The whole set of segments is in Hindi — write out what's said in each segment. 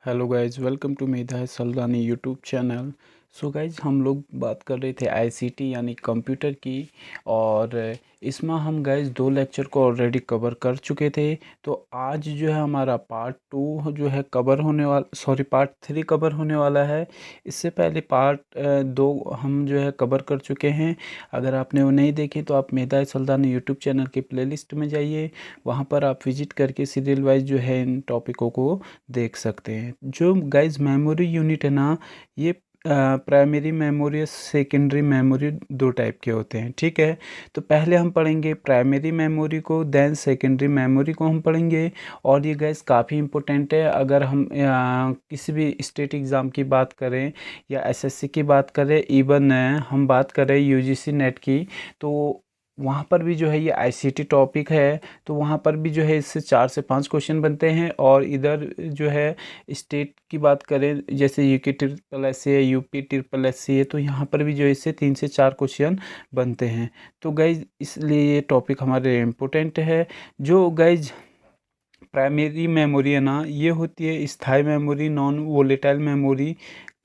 Hello guys, welcome to Medha Saldanha YouTube channel. So guys, हम लोग बात कर रहे थे आईसीटी यानी कंप्यूटर की। और इसमें हम गाइज 2 लेक्चर को ऑलरेडी कवर कर चुके थे। तो आज जो है हमारा पार्ट 2 जो है कवर होने वाला, सॉरी पार्ट 3 कवर होने वाला है। इससे पहले पार्ट 2 हम जो है कवर कर चुके हैं। अगर आपने वो नहीं देखी तो आप मेधा सल्दानी यूट्यूब चैनल के प्लेलिस्ट में जाइए, वहाँ पर आप विजिट करके सीरियल वाइज जो है इन टॉपिकों को देख सकते हैं। जो गाइज मेमोरी यूनिट है ना, ये प्राइमरी मेमोरी और सेकेंडरी मेमोरी 2 टाइप के होते हैं, ठीक है। तो पहले हम पढ़ेंगे प्राइमरी मेमोरी को, देन सेकेंडरी मेमोरी को हम पढ़ेंगे। और ये गाइज काफ़ी इंपॉर्टेंट है। अगर हम किसी भी स्टेट एग्ज़ाम की बात करें या एसएससी की बात करें, इवन हम बात करें यूजीसी नेट की, तो वहाँ पर भी जो है ये आईसीटी टॉपिक है। तो वहाँ पर भी जो है इससे 4 से 5 क्वेश्चन बनते हैं। और इधर जो है स्टेट की बात करें, जैसे यूके ट्रिपल एस है, यूपी ट्रिपल एस है, तो यहाँ पर भी जो है इससे 3 से 4 क्वेश्चन बनते हैं। तो गाइज इसलिए ये टॉपिक हमारे इम्पोर्टेंट है। जो गाइज प्राइमरी मेमोरी है ना, ये होती है स्थायी memory, non volatile memory,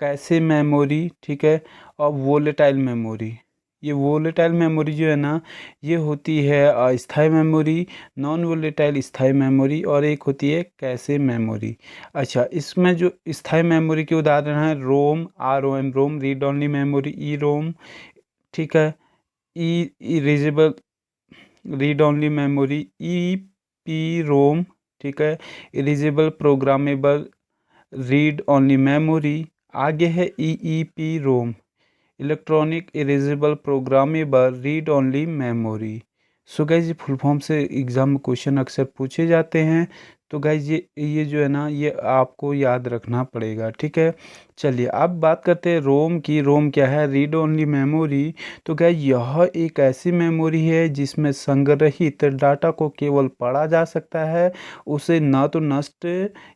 cache memory, ठीक है। और वोलेटाइल मेमोरी, ये वोलेटाइल मेमोरी जो है ना, ये होती है स्थायी मेमोरी, नॉन वोलेटाइल स्थायी मेमोरी, और एक होती है कैशे मेमोरी। अच्छा, इसमें जो स्थायी मेमोरी के उदाहरण हैं ROM, ROM, ROM read only memory, E ROM, ठीक है। E erasable read only memory, E P ROM, ठीक है। Erasable programmable read only memory. आगे है E P ROM, electronic erasable programmable read only memory. So guys, ये फुल फॉर्म से एग्जाम में क्वेश्चन अक्सर पूछे जाते हैं। तो गाइज ये जो है ना, ये आपको याद रखना पड़ेगा, ठीक है। चलिए अब बात करते हैं रोम की। रोम क्या है? Read only memory. तो गाइज यह एक ऐसी मेमोरी है जिसमें संग्रहित डाटा को केवल पढ़ा जा सकता है, उसे ना तो नष्ट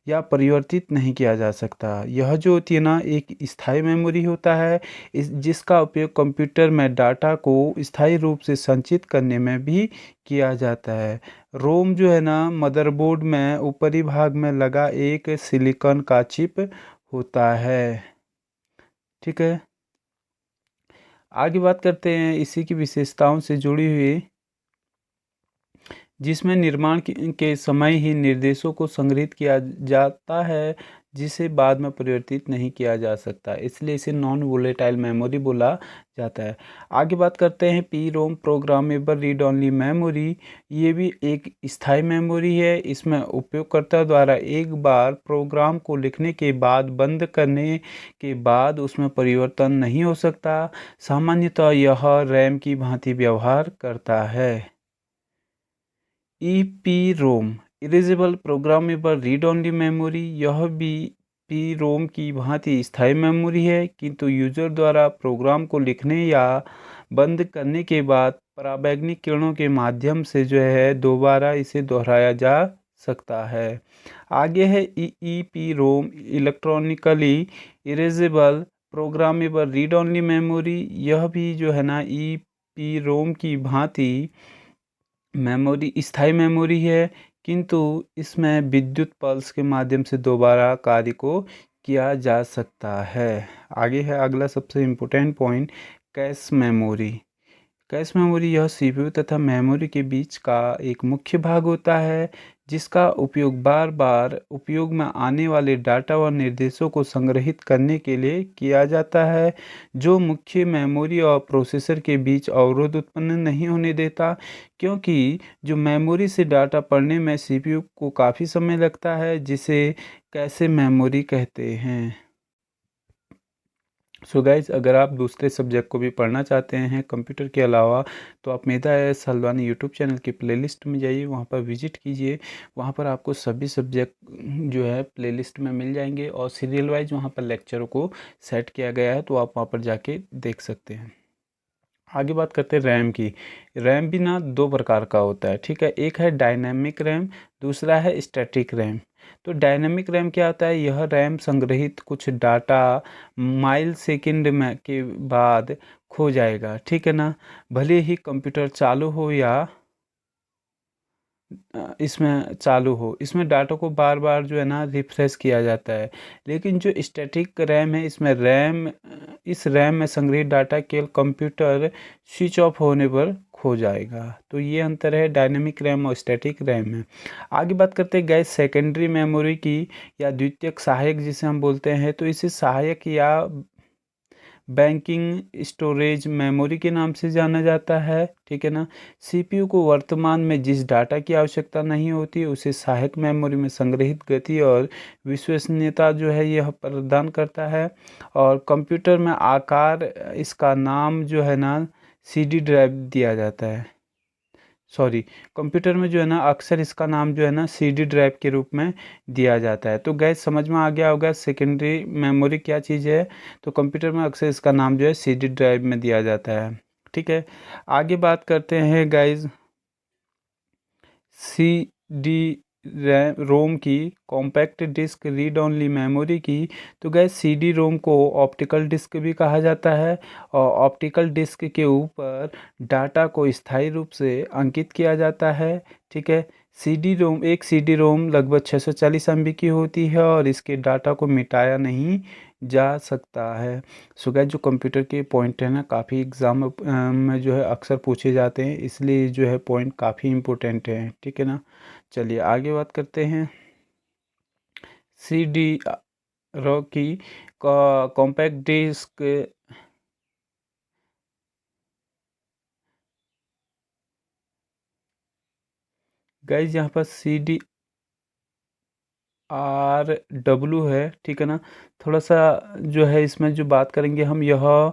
या परिवर्तित नहीं किया जा सकता। यह जो होती है ना, एक स्थायी मेमोरी होता है, जिसका उपयोग कंप्यूटर में डाटा को स्थायी रूप से संचित करने में भी किया जाता है। रोम जो है ना, मदरबोर्ड में ऊपरी भाग में लगा एक सिलिकॉन का चिप होता है, ठीक है। आगे बात करते हैं इसी की विशेषताओं से जुड़ी हुई, जिसमें निर्माण के समय ही निर्देशों को संग्रहित किया जाता है, जिसे बाद में परिवर्तित नहीं किया जा सकता, इसलिए इसे नॉन वोलेटाइल मेमोरी बोला जाता है। आगे बात करते हैं P ROM, programmable read only memory. ये भी एक स्थायी मेमोरी है। इसमें उपयोगकर्ता द्वारा एक बार प्रोग्राम को लिखने के बाद बंद करने के बाद उसमें परिवर्तन नहीं हो सकता। सामान्यतः यह रैम की भांति व्यवहार करता है। ई पी रोम, erasable programmable read only memory, यह भी पी रोम की भांति स्थायी मेमोरी है, किंतु यूजर द्वारा प्रोग्राम को लिखने या बंद करने के बाद पराबैंगनी किरणों के माध्यम से जो है दोबारा इसे दोहराया जा सकता है। आगे है ई पी रोम, electronically erasable programmable read only memory. यह भी जो है ना, ई पी रोम की भांति मेमोरी स्थायी मेमोरी है, किंतु इसमें विद्युत पल्स के माध्यम से दोबारा कार्य को किया जा सकता है। आगे है अगला सबसे important point, cache memory. Cache memory यह सीपीयू तथा मेमोरी के बीच का एक मुख्य भाग होता है, जिसका उपयोग बार बार उपयोग में आने वाले डाटा व निर्देशों को संग्रहित करने के लिए किया जाता है, जो मुख्य मेमोरी और प्रोसेसर के बीच अवरोध उत्पन्न नहीं होने देता। क्योंकि जो मेमोरी से डाटा पढ़ने में सीपीयू को काफ़ी समय लगता है, जिसे कैशे मेमोरी कहते हैं। सो गाइज, अगर आप दूसरे सब्जेक्ट को भी पढ़ना चाहते हैं कंप्यूटर के अलावा, तो आप मेधा एस हल्द्वानी यूट्यूब चैनल की प्लेलिस्ट में जाइए, वहाँ पर विजिट कीजिए। वहाँ पर आपको सभी सब्जेक्ट जो है प्लेलिस्ट में मिल जाएंगे, और सीरियल वाइज वहाँ पर लेक्चरों को सेट किया गया है, तो आप वहाँ पर जाके देख सकते हैं। आगे बात करते हैं रैम की। रैम भी ना 2 प्रकार का होता है, ठीक है। एक है डायनेमिक रैम, दूसरा है स्टैटिक रैम। तो डायनेमिक रैम क्या होता है? यह रैम संग्रहित कुछ डाटा माइल सेकंड में के बाद खो जाएगा, ठीक है ना, भले ही कंप्यूटर चालू हो या इसमें चालू हो। इसमें डाटा को बार बार जो है ना रिफ्रेश किया जाता है। लेकिन जो स्टैटिक रैम है, इसमें इस रैम में संग्रहित डाटा केवल कंप्यूटर स्विच ऑफ होने पर खो जाएगा। तो ये अंतर है डायनेमिक रैम और स्टैटिक रैम में। आगे बात करते हैं गैस सेकेंडरी मेमोरी की, या द्वितीयक सहायक जिसे हम बोलते हैं। तो इसे सहायक या बैंकिंग स्टोरेज मेमोरी के नाम से जाना जाता है, ठीक है ना। सीपीयू को वर्तमान में जिस डाटा की आवश्यकता नहीं होती उसे सहायक मेमोरी में संग्रहित गति और विश्वसनीयता जो है यह प्रदान करता है। और कंप्यूटर में आकार इसका नाम जो है ना सीडी ड्राइव दिया जाता है। सॉरी, कंप्यूटर में जो है ना अक्सर इसका नाम जो है ना सीडी ड्राइव के रूप में दिया जाता है। तो गैस समझ में आ गया होगा सेकेंडरी मेमोरी क्या चीज़ है। तो कंप्यूटर में अक्सर इसका नाम जो है सीडी ड्राइव में दिया जाता है, ठीक है। आगे बात करते हैं गाइज सी डी रोम की, compact disc read only memory की। तो गैस सी डी रोम को ऑप्टिकल डिस्क भी कहा जाता है, और ऑप्टिकल डिस्क के ऊपर डाटा को स्थायी रूप से अंकित किया जाता है, ठीक है। सी डी रोम लगभग 640 MB की होती है और इसके डाटा को मिटाया नहीं जा सकता है। सो गैस जो कंप्यूटर के पॉइंट है ना काफ़ी एग्ज़ाम में जो है अक्सर पूछे जाते हैं, इसलिए जो है पॉइंट काफ़ी इम्पोर्टेंट है, ठीक है ना। चलिए आगे बात करते हैं सी डी रो की कॉम्पैक्ट डिस्क। गाइज यहाँ पर CDRW है, ठीक है ना। थोड़ा सा जो है इसमें जो बात करेंगे हम, यह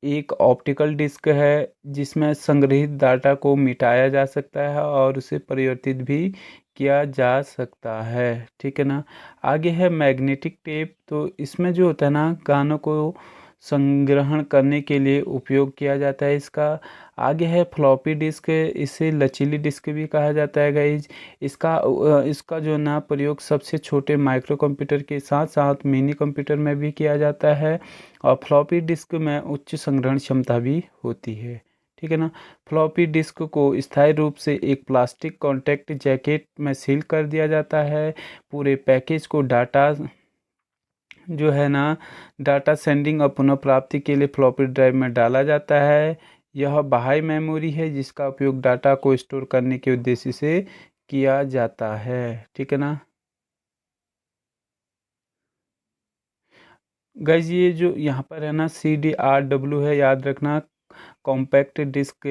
एक ऑप्टिकल डिस्क है जिसमें संग्रहित डाटा को मिटाया जा सकता है और उसे परिवर्तित भी किया जा सकता है, ठीक है ना। आगे है मैग्नेटिक टेप। तो इसमें जो होता है ना गानों को संग्रहण करने के लिए उपयोग किया जाता है इसका। आगे है फ्लॉपी डिस्क, इसे लचीली डिस्क भी कहा जाता है गाइज। इसका जो ना प्रयोग सबसे छोटे माइक्रो कंप्यूटर के साथ साथ मिनी कंप्यूटर में भी किया जाता है, और फ्लॉपी डिस्क में उच्च संग्रहण क्षमता भी होती है, ठीक है ना। फ्लॉपी डिस्क को स्थायी रूप से एक प्लास्टिक कॉन्टैक्ट जैकेट में सील कर दिया जाता है। पूरे पैकेज को डाटा जो है ना डाटा सेंडिंग और पुनः प्राप्ति के लिए फ्लॉपी ड्राइव में डाला जाता है। यह बाह्य मेमोरी है जिसका उपयोग डाटा को स्टोर करने के उद्देश्य से किया जाता है, ठीक है ना। गाइज ये जो यहाँ पर है ना CDRW है, याद रखना, कॉम्पैक्ट डिस्क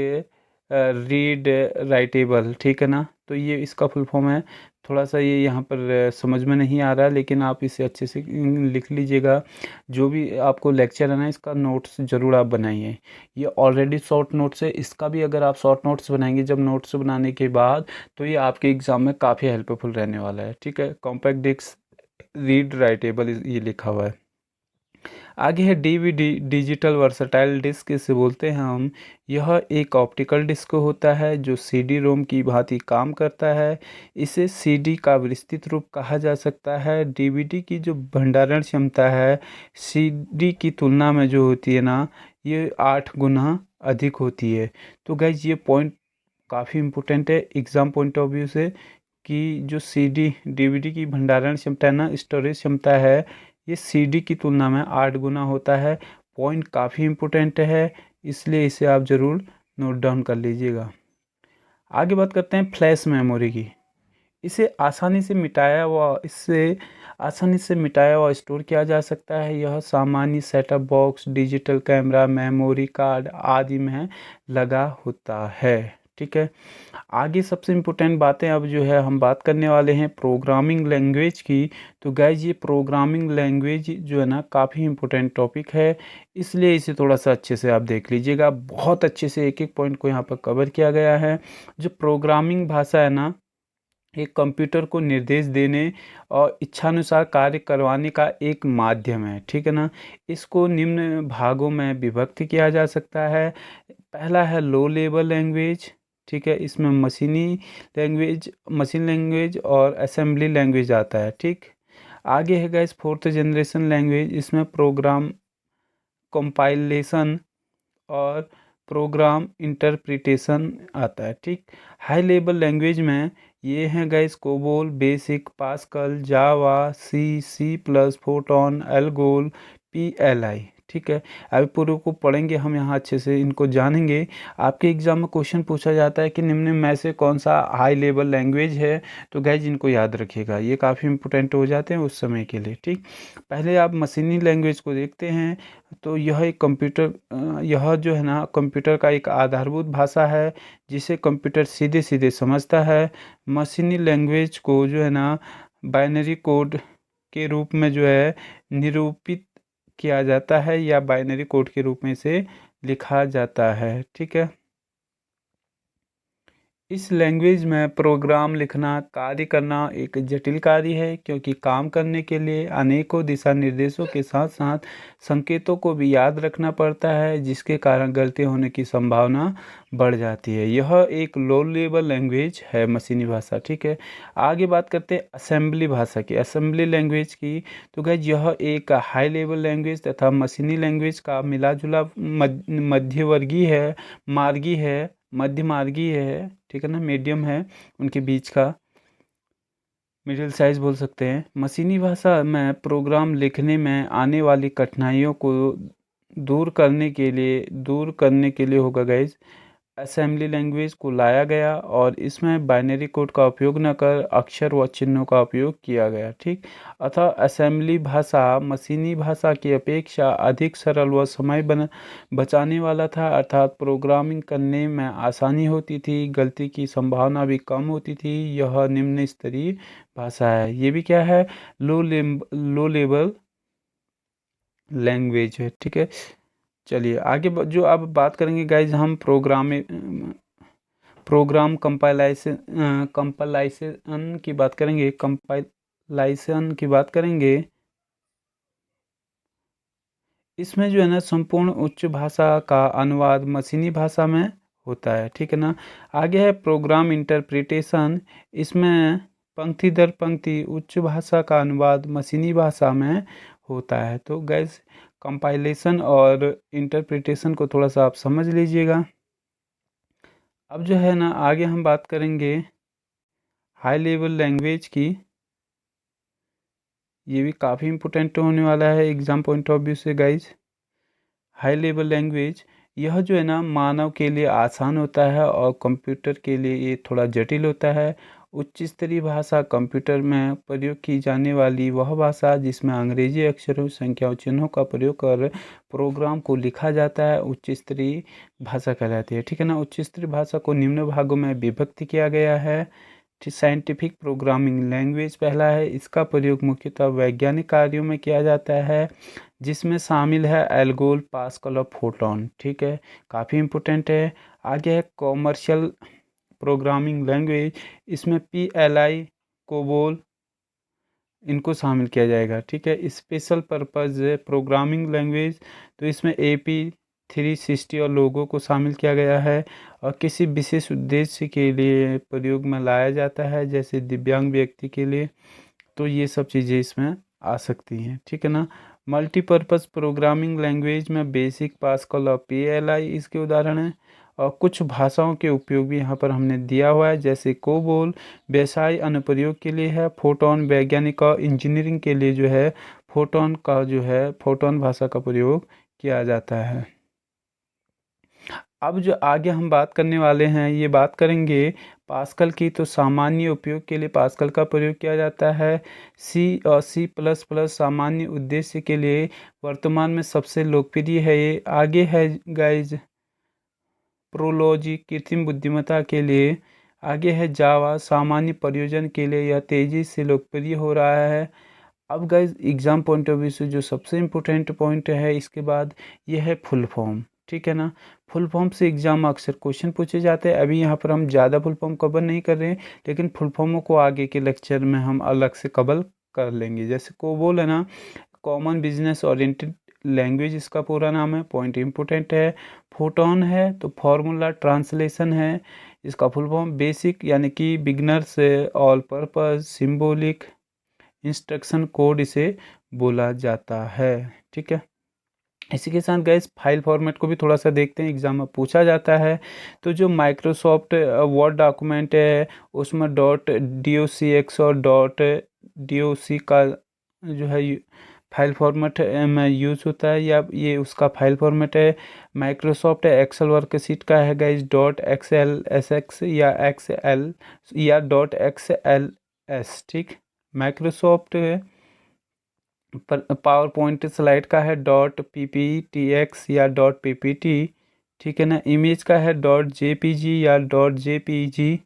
रीड राइटेबल, ठीक है ना। तो ये इसका फुल फॉर्म है। थोड़ा सा ये यहाँ पर समझ में नहीं आ रहा है, लेकिन आप इसे अच्छे से लिख लीजिएगा। जो भी आपको लेक्चर है ना इसका नोट्स ज़रूर आप बनाइए। ये ऑलरेडी शॉर्ट नोट्स है, इसका भी अगर आप शॉर्ट नोट्स बनाएंगे जब नोट्स बनाने के बाद, तो ये आपके एग्ज़ाम में काफ़ी हेल्पफुल रहने वाला है, ठीक है। कॉम्पैक्ट डिस्क रीड राइटेबल ये लिखा हुआ है। आगे है डीवीडी डिजिटल वर्सटाइल डिस्क, इसे बोलते हैं हम। यह एक ऑप्टिकल डिस्क होता है जो सीडी रोम की भांति काम करता है। इसे सीडी का विस्तृत रूप कहा जा सकता है। डीवीडी की जो भंडारण क्षमता है सीडी की तुलना में जो होती है ना ये 8 गुना अधिक होती है। तो गाइज ये पॉइंट काफ़ी इम्पोर्टेंट है एग्ज़ाम पॉइंट ऑफ व्यू से, कि जो सीडी डीवीडी की भंडारण क्षमता है ना स्टोरेज क्षमता है, ये सीडी की तुलना में 8 गुना होता है। पॉइंट काफ़ी इम्पोर्टेंट है, इसलिए इसे आप ज़रूर नोट डाउन कर लीजिएगा। आगे बात करते हैं फ्लैश मेमोरी की। इससे आसानी से मिटाया व स्टोर किया जा सकता है। यह सामान्य setup box, digital camera, memory card आदि में लगा होता है, ठीक है। आगे सबसे इम्पोर्टेंट बातें अब जो है हम बात करने वाले हैं प्रोग्रामिंग लैंग्वेज की। तो गाइज ये प्रोग्रामिंग लैंग्वेज जो है ना काफ़ी इम्पोर्टेंट टॉपिक है, इसलिए इसे थोड़ा सा अच्छे से आप देख लीजिएगा। बहुत अच्छे से एक एक पॉइंट को यहाँ पर कवर किया गया है। जो प्रोग्रामिंग भाषा है ना एक कंप्यूटर को निर्देश देने और इच्छानुसार कार्य करवाने का एक माध्यम है, ठीक है ना। इसको निम्न भागों में विभक्त किया जा सकता है। पहला है लो लेवल लैंग्वेज, ठीक है। इसमें मशीन लैंग्वेज और असेंबली लैंग्वेज आता है, ठीक। आगे है गाइस फोर्थ जनरेशन लैंग्वेज। इसमें प्रोग्राम कंपाइलेशन और प्रोग्राम इंटरप्रिटेशन आता है। ठीक, हाई लेवल लैंग्वेज में ये हैं guys COBOL, BASIC, Pascal, Java, C, C plus, Fortran, ALGOL, P L I. ठीक है, अभी पूरे को पढ़ेंगे हम, यहाँ अच्छे से इनको जानेंगे। आपके एग्जाम में क्वेश्चन पूछा जाता है कि निम्न में से कौन सा हाई लेवल लैंग्वेज है, तो गाइज इनको याद रखिएगा, ये काफ़ी इंपॉर्टेंट हो जाते हैं उस समय के लिए। ठीक, पहले आप मशीनी लैंग्वेज को देखते हैं। तो यह एक यह जो है ना कंप्यूटर का एक आधारभूत भाषा है जिसे कंप्यूटर सीधे सीधे समझता है। मशीनी लैंग्वेज को जो है ना बाइनरी कोड के रूप में जो है निरूपित किया जाता है या बाइनरी कोड के रूप में इसे लिखा जाता है। ठीक है, इस लैंग्वेज में प्रोग्राम लिखना, कार्य करना एक जटिल कार्य है, क्योंकि काम करने के लिए अनेकों दिशा निर्देशों के साथ साथ संकेतों को भी याद रखना पड़ता है, जिसके कारण गलती होने की संभावना बढ़ जाती है। यह एक लो लेवल लैंग्वेज है, मशीनी भाषा। ठीक है, आगे बात करते हैं असेंबली भाषा की, असेंबली लैंग्वेज की। तो गाइज यह एक हाई लेवल लैंग्वेज तथा मशीनी लैंग्वेज का मिला जुला मध्यवर्गीय है, मार्गी है, मध्य मार्गी है। ठीक है ना, मीडियम है, उनके बीच का मिडिल साइज बोल सकते हैं। मशीनी भाषा में प्रोग्राम लिखने में आने वाली कठिनाइयों को दूर करने के लिए होगा गाइज असेंबली लैंग्वेज को लाया गया, और इसमें बाइनरी कोड का उपयोग न कर अक्षर व चिन्हों का उपयोग किया गया। ठीक, अतः असेंबली भाषा मशीनी भाषा की अपेक्षा अधिक सरल व समय बचाने वाला था, अर्थात प्रोग्रामिंग करने में आसानी होती थी, गलती की संभावना भी कम होती थी। यह निम्न स्तरीय भाषा है। ये भी क्या है, लो लेवल लैंग्वेज है। ठीक है, चलिए आगे जो अब बात करेंगे गाइज हम प्रोग्राम कंपाइलेशन की बात करेंगे, कंपाइलेशन की बात करेंगे। इसमें जो है ना संपूर्ण उच्च भाषा का अनुवाद मशीनी भाषा में होता है। ठीक है ना, आगे है प्रोग्राम इंटरप्रिटेशन। इसमें पंक्ति दर पंक्ति उच्च भाषा का अनुवाद मशीनी भाषा में होता है। तो गैस कंपाइलेशन और इंटरप्रिटेशन को थोड़ा सा आप समझ लीजिएगा। अब जो है ना आगे हम बात करेंगे हाई लेवल लैंग्वेज की। ये भी काफ़ी इम्पोर्टेंट होने वाला है एग्जाम पॉइंट ऑफ व्यू से गाइज। हाई लेवल लैंग्वेज यह जो है ना मानव के लिए आसान होता है और कंप्यूटर के लिए ये थोड़ा जटिल होता है। उच्च स्तरीय भाषा कंप्यूटर में प्रयोग की जाने वाली वह भाषा जिसमें अंग्रेजी अक्षरों, संख्याओं, चिन्हों का प्रयोग कर प्रोग्राम को लिखा जाता है, उच्च स्तरीय भाषा कहलाती है। ठीक है ना, उच्च स्तरीय भाषा को निम्न भागों में विभक्त किया गया है। साइंटिफिक प्रोग्रामिंग लैंग्वेज पहला है, इसका प्रयोग मुख्यतः वैज्ञानिक कार्यों में किया जाता है, जिसमें शामिल है एल्गोल, पास्कल और फोटोन। ठीक है, काफ़ी इम्पोर्टेंट है। आगे है कॉमर्शियल प्रोग्रामिंग लैंग्वेज, इसमें पी एल आई, कोबोल इनको शामिल किया जाएगा। ठीक है, स्पेशल पर्पज़ प्रोग्रामिंग लैंग्वेज, तो इसमें AP360 और लोगों को शामिल किया गया है और किसी विशेष उद्देश्य के लिए प्रयोग में लाया जाता है, जैसे दिव्यांग व्यक्ति के लिए। तो ये सब चीज़ें इसमें आ सकती हैं। ठीक है ना, मल्टीपर्पज़ प्रोग्रामिंग लैंग्वेज में बेसिक, पास्कल और PLI इसके उदाहरण हैं। और कुछ भाषाओं के उपयोग भी यहाँ पर हमने दिया हुआ है, जैसे कोबोल व्यवसाय अनुप्रयोग के लिए है, फोटोन वैज्ञानिक और इंजीनियरिंग के लिए जो है फोटोन भाषा का प्रयोग किया जाता है। अब जो आगे हम बात करने वाले हैं, ये बात करेंगे पास्कल की। तो सामान्य उपयोग के लिए पास्कल का प्रयोग किया जाता है। सी और C++ सामान्य उद्देश्य के लिए वर्तमान में सबसे लोकप्रिय है। ये आगे है गाइज प्रोलॉजी कृत्रिम बुद्धिमत्ता के लिए। आगे है जावा सामान्य प्रयोजन के लिए, यह तेज़ी से लोकप्रिय हो रहा है। अब guys exam point of view से जो सबसे इम्पोर्टेंट पॉइंट है इसके बाद ये है फुल फॉर्म। ठीक है ना, फुल फॉर्म से एग्जाम में अक्सर क्वेश्चन पूछे जाते हैं। अभी यहाँ पर हम ज़्यादा फुल फॉर्म कवर नहीं कर रहे हैं, लेकिन फुल फॉर्मों को आगे के लेक्चर में हम अलग से कवर कर लेंगे। जैसे कोबोल है ना, कॉमन बिजनेस ओरिएंटेड लैंग्वेज इसका पूरा नाम है, पॉइंट इम्पोर्टेंट है। फोटोन है तो फॉर्मूला ट्रांसलेशन है, इसका फुल फॉर्म बेसिक यानी कि beginners all purpose symbolic instruction code इसे बोला जाता है। ठीक है, इसी के साथ गाइस फाइल फॉर्मेट को भी थोड़ा सा देखते हैं, एग्जाम में पूछा जाता है। तो जो माइक्रोसॉफ्ट वर्ड डॉक्यूमेंट है उसमें डॉट docx और डॉट doc का जो है फाइल फॉर्मेट में यूज़ होता है, या ये उसका फाइल फॉर्मेट है। माइक्रोसॉफ्ट एक्सेल वर्कशीट का है गाइस डॉट XLSX या XL या डॉट XLS, ठीक। माइक्रोसॉफ्ट पावर पॉइंट स्लाइड का है डॉट PPTX या डॉट PPT, ठीक है ना। इमेज का है डॉट JPG या dot JPG।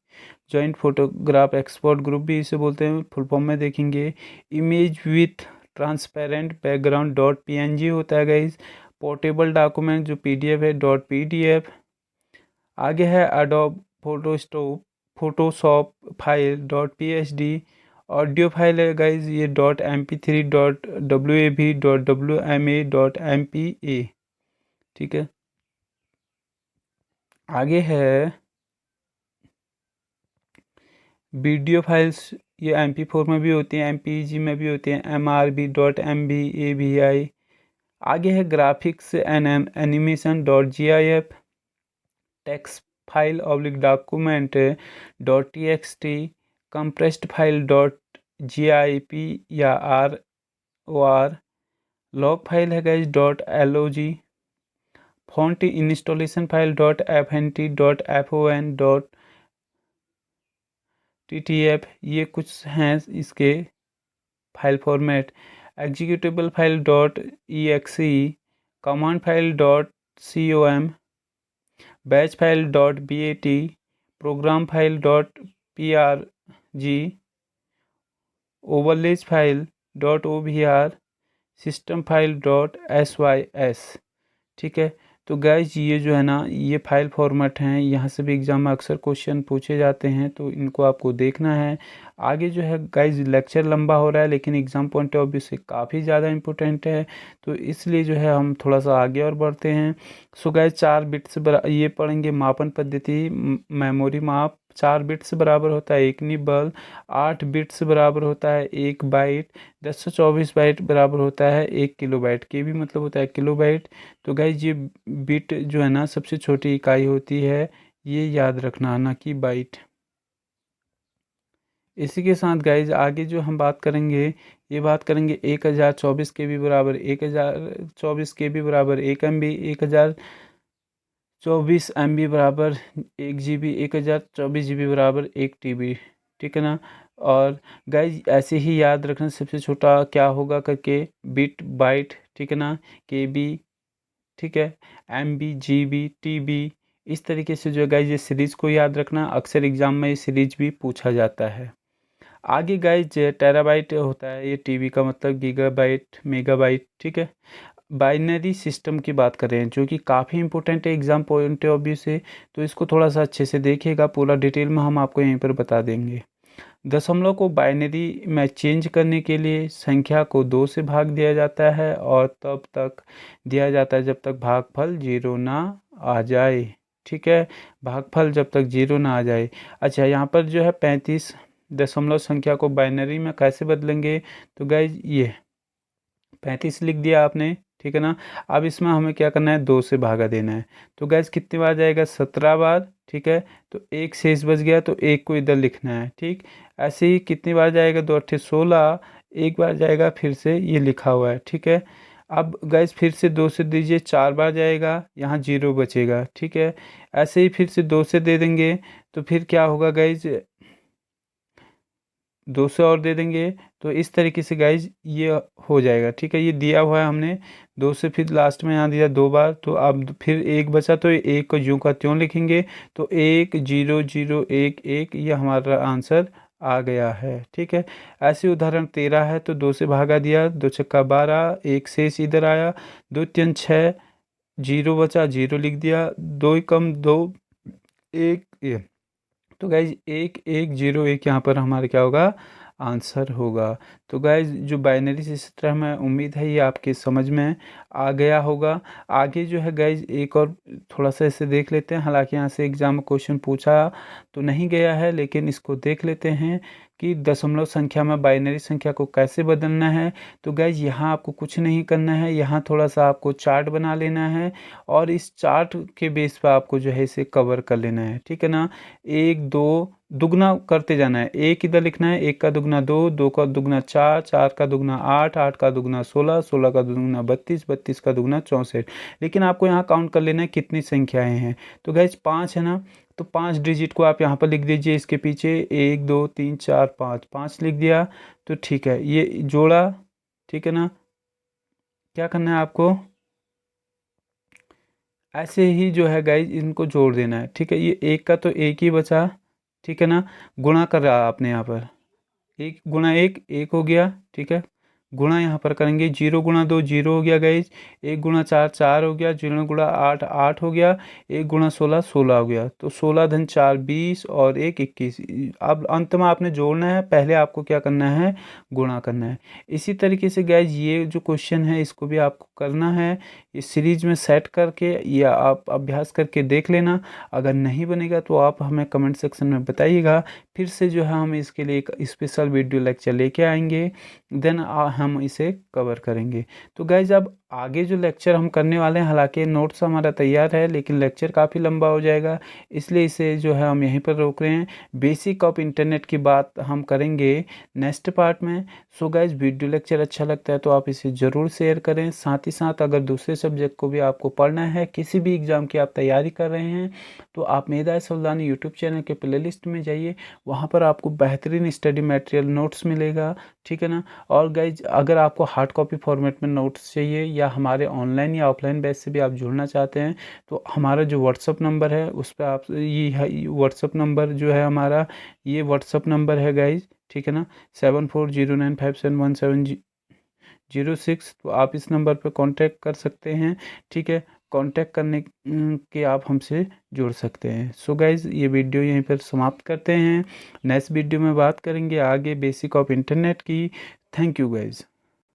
Joint photograph export group भी इसे बोलते हैं, फुल फॉर्म में देखेंगे। Image with transparent background dot PNG होता है गाइज। पोर्टेबल डॉक्यूमेंट जो PDF है डॉट PDF। आगे है adobe Photoshop file dot PSD। Audio file है गाइज ये dot MP3 dot WAV dot WMA dot MPA, ठीक है। आगे है वीडियो फाइल्स, ये MP4 में भी होती हैं, MPEG में भी होती हैं, MRB डॉट MB AVI। आगे है graphics and animation dot GIF। Text file oblique document dot TXT। Compressed file dot GIP या ROR। लॉग फाइल है guys dot LOG। Font installation file dot FNT dot FON dot TTF। ये कुछ हैं इसके file format. Executable file dot EXE। Command file dot COM। Batch file dot BAT। Program file dot PRG। Overlays file dot OVR। System file dot SYS, ठीक है। तो गाइज ये जो है ना ये फाइल फॉर्मेट हैं, यहाँ से भी एग्जाम में अक्सर क्वेश्चन पूछे जाते हैं, तो इनको आपको देखना है। आगे जो है गाइज लेक्चर लंबा हो रहा है लेकिन एग्जाम पॉइंट ऑफ व्यू से काफ़ी ज़्यादा इंपॉर्टेंट है, तो इसलिए जो है हम थोड़ा सा आगे और बढ़ते हैं। सो गाइज 4 बिट्स ये पढ़ेंगे मापन पद्धति। मेमोरी माप 4 बिट्स बराबर होता है 1 निबल। 8 बिट्स बराबर होता है 1 बाइट। 1024 बाइट बराबर होता है 1 किलोबाइट। के भी मतलब होता है किलोबाइट। तो गाइज ये बिट जो है ना सबसे छोटी इकाई होती है, ये याद रखना, ना कि बाइट। इसी के साथ गाइज आगे जो हम बात करेंगे, ये बात करेंगे 1024 KB बराबर 1024 KB बराबर 1 MB। 1024 MB बराबर 1 GB। 1024 GB बराबर 1 TB, ठीक है ना। और गाइज ऐसे ही याद रखना सबसे छोटा क्या होगा करके, बिट बाइट, ठीक है ना। KB, ठीक है। MB GB TB। इस तरीके से जो है गाइज ये सीरीज़ को याद रखना, अक्सर एग्जाम में ये सीरीज भी पूछा जाता है। आगे गाइज टेराबाइट होता है, ये TB का मतलब गीगाबाइट मेगाबाइट, ठीक है। बाइनरी सिस्टम की बात करें जो कि काफ़ी इंपॉर्टेंट है एग्जाम पॉइंट ऑफ व्यू से, तो इसको थोड़ा सा अच्छे से देखिएगा, पूरा डिटेल में हम आपको यहीं पर बता देंगे। दशमलव को बाइनरी में चेंज करने के लिए संख्या को 2 से भाग दिया जाता है और तब तक दिया जाता है जब तक भागफल 0 ना आ जाए, ठीक है। भागफल जब तक 0 ना आ जाए। अच्छा, यहाँ पर जो है 35 दशमलव संख्या को बाइनरी में कैसे बदलेंगे, तो गाइज ये 35 लिख दिया आपने, ठीक है ना। अब इसमें हमें क्या करना है, 2 से भागा देना है। तो गैस कितनी बार जाएगा, 17 बार, ठीक है। तो एक शेष बच गया तो एक को इधर लिखना है, ठीक। ऐसे ही कितनी बार जाएगा, 2 8 16, एक बार जाएगा फिर से ये लिखा हुआ है, ठीक है। अब गैस फिर से 2 से दीजिए, 4 बार जाएगा, यहाँ 0 बचेगा, ठीक है। ऐसे ही फिर से 2 से दे देंगे तो फिर क्या होगा गैस, 2 से और दे देंगे, तो इस तरीके से गाइज ये हो जाएगा, ठीक है। ये दिया हुआ है हमने 2 से, फिर लास्ट में यहाँ दिया 2 बार, तो अब फिर एक बचा तो एक को यूं का त्यों लिखेंगे, तो 1 0 0 1 1, ये हमारा आंसर आ गया है, ठीक है। ऐसे उदाहरण 13 है, तो 2 से भागा दिया, 2 छक्का 12, एक शेष इधर आया, 2 3 6, 0 बचा, 0 लिख दिया, 2 कम 2 1 ये। तो गाइज 1 1 0 1 यहाँ पर हमारा क्या होगा, आंसर होगा। तो गाइज जो बाइनरी सिस्टम है, उम्मीद है ये आपके समझ में आ गया होगा। आगे जो है गाइज एक और थोड़ा सा इसे देख लेते हैं, हालांकि यहाँ से एग्जाम में क्वेश्चन पूछा तो नहीं गया है लेकिन इसको देख लेते हैं। कि दशमलव संख्या में बाइनरी संख्या को कैसे बदलना है। तो गाइज यहाँ आपको कुछ नहीं करना है, यहाँ थोड़ा सा आपको चार्ट बना लेना है और इस चार्ट के बेस पर आपको जो है इसे कवर कर लेना है, ठीक है ना। एक दो दुगना करते जाना है, एक इधर लिखना है, एक का दुगना दो, दो का दुगना चार, चार का दुगना आठ, आठ का दुगना सोलह, सोलह का दुगना बत्तीस, बत्तीस का दुगना 64। लेकिन आपको यहाँ काउंट कर लेना है कितनी संख्याएं हैं। तो गाइज 5 है ना, तो 5 डिजिट को आप यहाँ पर लिख दीजिए, इसके पीछे 1 2 3 4 5, 5 लिख दिया तो ठीक है, ये जोड़ा, ठीक है ना। क्या करना है आपको, ऐसे ही जो है गाइज इनको जोड़ देना है, ठीक है। ये एक का तो एक ही बचा, ठीक है ना। गुणा कर रहा आपने यहाँ पर, एक गुणा एक, एक हो गया, ठीक है। गुणा यहाँ पर करेंगे, जीरो गुणा दो जीरो हो गया गाइज, एक गुणा चार चार हो गया, जीरो गुणा आठ आठ हो गया, एक गुणा सोलह सोलह हो गया। तो 16 धन 4 20 और एक 21। अब अंत में आपने जोड़ना है, पहले आपको क्या करना है, गुणा करना है। इसी तरीके से गाइज ये जो क्वेश्चन है इसको भी आपको करना है, इस सीरीज में सेट करके या आप अभ्यास करके देख लेना। अगर नहीं बनेगा तो आप हमें कमेंट सेक्शन में बताइएगा, फिर से जो है हम इसके लिए एक स्पेशल वीडियो लेक्चर लेके आएंगे, देन हम इसे कवर करेंगे। तो गाइज अब आगे जो लेक्चर हम करने वाले हैं, हालांकि नोट्स हमारा तैयार है लेकिन लेक्चर काफ़ी लंबा हो जाएगा, इसलिए इसे जो है हम यहीं पर रोक रहे हैं। बेसिक ऑफ इंटरनेट की बात हम करेंगे नेक्स्ट पार्ट में। सो गाइज वीडियो लेक्चर अच्छा लगता है तो आप इसे ज़रूर शेयर करें। साथ ही साथ अगर दूसरे सब्जेक्ट को भी आपको पढ़ना है, किसी भी एग्ज़ाम की आप तैयारी कर रहे हैं, तो आप मेधा सल्दानी यूट्यूब चैनल के प्लेलिस्ट में जाइए, वहाँ पर आपको बेहतरीन स्टडी मटेरियल नोट्स मिलेगा, ठीक है ना। और गाइज अगर आपको हार्ड कॉपी फॉर्मेट में नोट्स चाहिए या हमारे ऑनलाइन या ऑफलाइन बैच से भी आप जुड़ना चाहते हैं, तो हमारा जो व्हाट्सअप नंबर है उस पर आप, ये व्हाट्सअप नंबर जो है हमारा, ये व्हाट्सअप नंबर है गाइज, ठीक है ना, 7409571706। तो आप इस नंबर पर कांटेक्ट कर सकते हैं, ठीक है। कांटेक्ट करने के आप हमसे जुड़ सकते हैं। सो गाइज ये वीडियो यहीं पर समाप्त करते हैं, नेक्स्ट वीडियो में बात करेंगे आगे बेसिक ऑफ इंटरनेट की। Thank you guys.